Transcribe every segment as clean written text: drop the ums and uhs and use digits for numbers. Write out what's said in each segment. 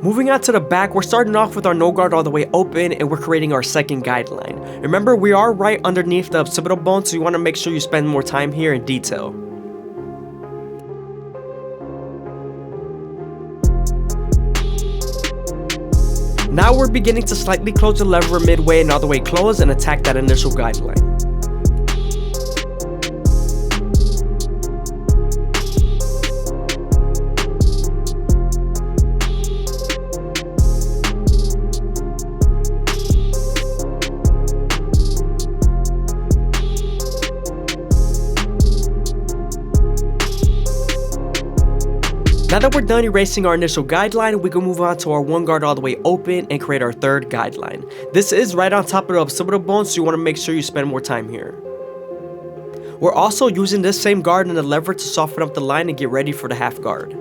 Moving on to the back, we're starting off with our no guard all the way open and we're creating our second guideline. Remember, we are right underneath the occipital bone, so you want to make sure you spend more time here in detail. Now we're beginning to slightly close the lever midway and all the way close and attack that initial guideline. Now that we're done erasing our initial guideline, we can move on to our one guard all the way open and create our third guideline. This is right on top of the occipital bone, so you want to make sure you spend more time here. We're also using this same guard and the lever to soften up the line and get ready for the half guard.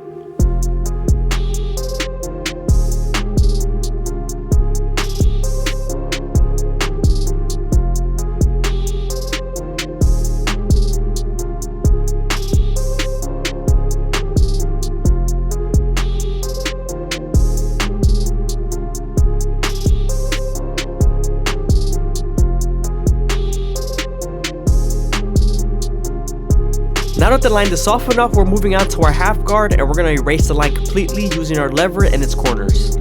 Now that the line is soft enough, we're moving on to our half guard and we're going to erase the line completely using our lever and its corners.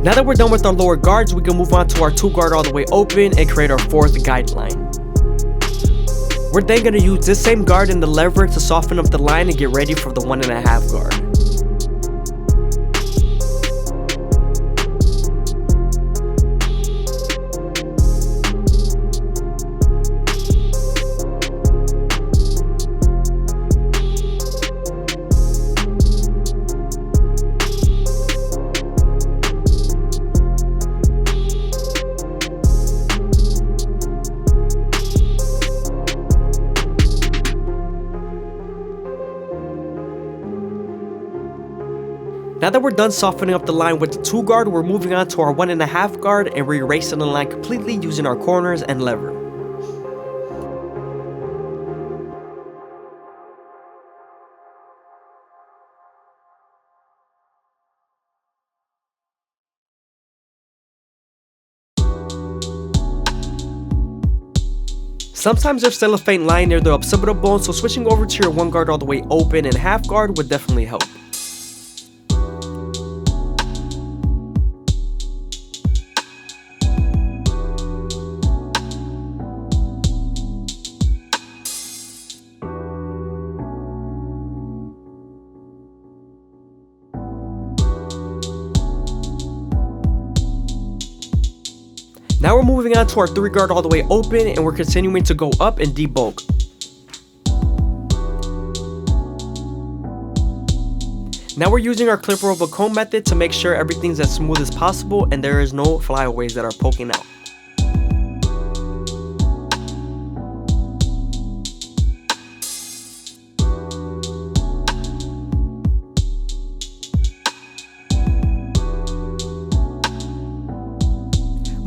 Now that we're done with our lower guards, we can move on to our two guard all the way open and create our fourth guideline. We're then going to use this same guard and the lever to soften up the line and get ready for the 1.5 guard. Now that we're done softening up the line with the 2 guard, we're moving on to our 1.5 guard and we're erasing the line completely using our corners and lever. Sometimes there's still a faint line near the occipital bone, so switching over to your 1 guard all the way open and half guard would definitely help. Now we're moving on to our 3 guard all the way open and we're continuing to go up and debulk. Now we're using our clipper over comb method to make sure everything's as smooth as possible and there is no flyaways that are poking out.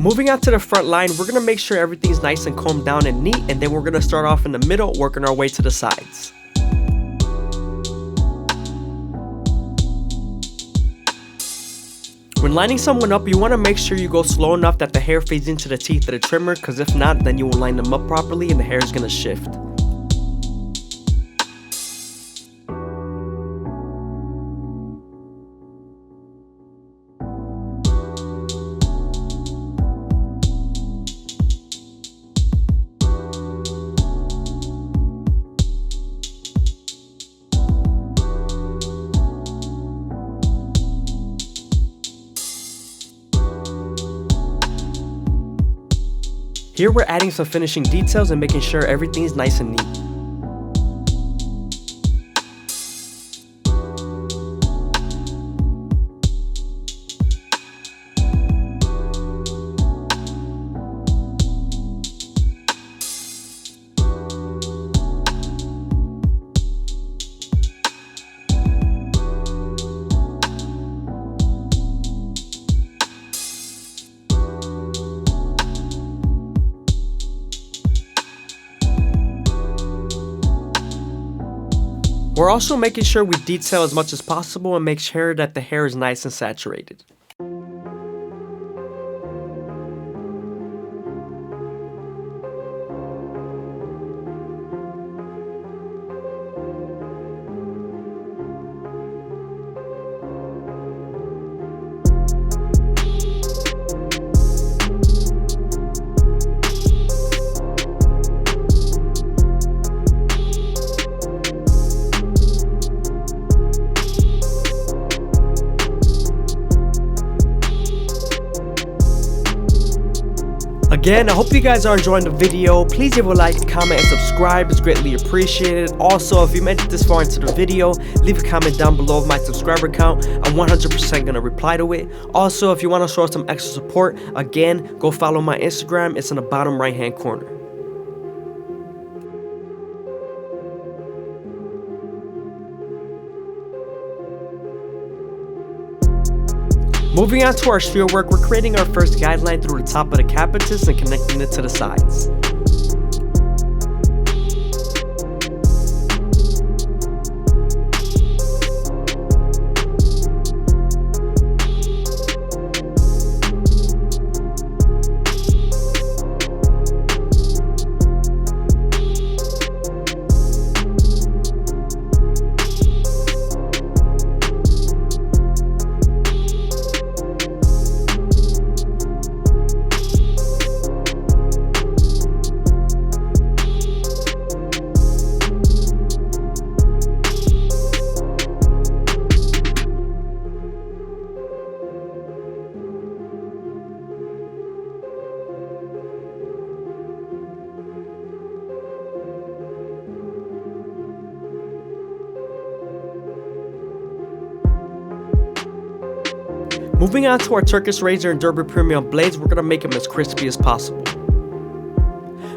Moving on to the front line, we're going to make sure everything's nice and combed down and neat, and then we're going to start off in the middle, working our way to the sides. When lining someone up, you want to make sure you go slow enough that the hair fades into the teeth of the trimmer, because if not, then you won't line them up properly and the hair is going to shift. Here we're adding some finishing details and making sure everything's nice and neat. We're also making sure we detail as much as possible and make sure that the hair is nice and saturated. Again, I hope you guys are enjoying the video. Please give a like, comment, and subscribe. It's greatly appreciated. Also, if you made it this far into the video, leave a comment down below of my subscriber count. I'm 100% gonna reply to it. Also, if you want to show some extra support, again, go follow my Instagram. It's in the bottom right hand corner. Moving on to our sphere work, we're creating our first guideline through the top of the capitus and connecting it to the sides. Moving on to our Turkish razor and Derby Premium blades, we're going to make them as crispy as possible.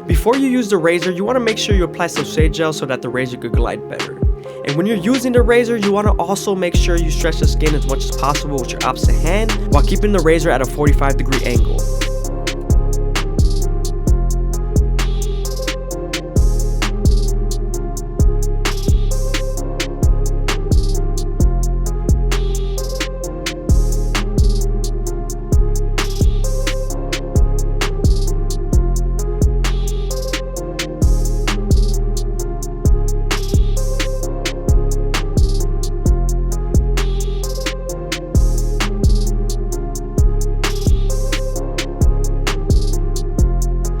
Before you use the razor, you want to make sure you apply some shave gel so that the razor could glide better. And when you're using the razor, you want to also make sure you stretch the skin as much as possible with your opposite hand while keeping the razor at a 45-degree angle.